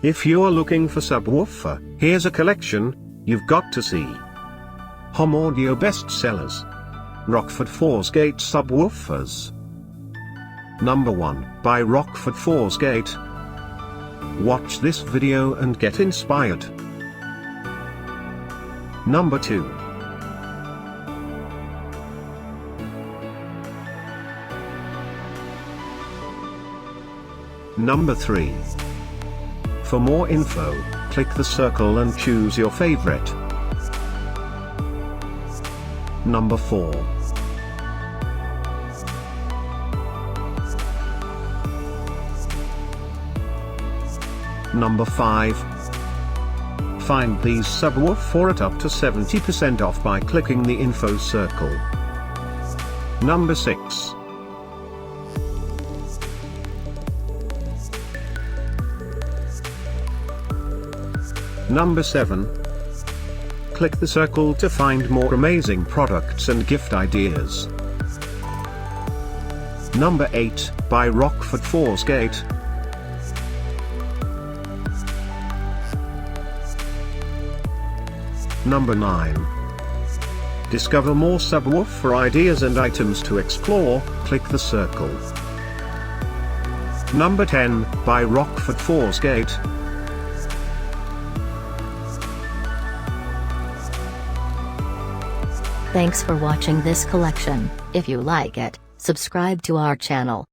If you're looking for subwoofer, here's a collection you've got to see. Home audio bestsellers. Rockford Fosgate Subwoofers. Number 1, by Rockford Fosgate. Watch this video and get inspired. Number 2. Number 3. For more info, click the circle and choose your favorite. Number 4. Number 5. Find these subwoofer at up to 70% off by clicking the info circle. Number 6. Number 7. Click the circle to find more amazing products and gift ideas. Number 8, by Rockford Fosgate. Number 9. Discover more subwoofer ideas and items to explore, click the circle. Number 10, by Rockford Fosgate. Thanks for watching this collection. If you like it, subscribe to our channel.